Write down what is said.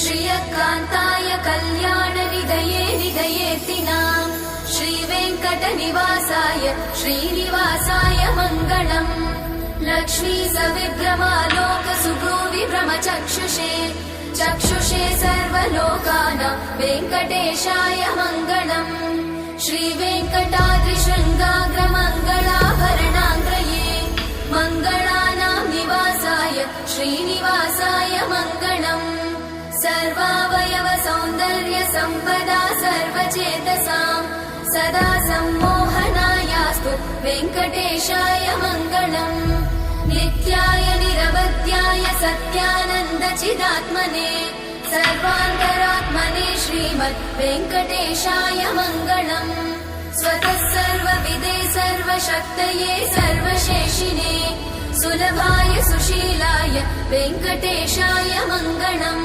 श्रियकान्ताय कल्याणनिधये निधयेतिनाम् श्रीवेङ्कटनिवासाय श्रीनिवासाय मङ्गलम्। लक्ष्मी सविभ्रमालोकसुभ्रूविभ्रमचक्षुषे चक्षुषे सर्वलोकानां वेङ्कटेशाय मङ्गलम्। श्रीवेङ्कटाद्रिशृङ्गाग्रमङ्गलाभरणाङ्ग्रये मङ्गलानां निवासाय श्रीनिवासाय मङ्गलम्। सर्वावयव सौन्दर्य सम्पदा सर्वचेतसां सदा सम्मोहनायास्तु वेङ्कटेशाय मङ्गलम्। नित्याय निरवध्याय सत्यानन्द चिदात्मने सर्वान्तरात्मने श्रीमद् वेङ्कटेशाय मङ्गलम्। स्वतः सर्वविदे सर्वशक्तये सर्वशेषिने सुलभाय सुशीलाय वेङ्कटेशाय मङ्गलम्।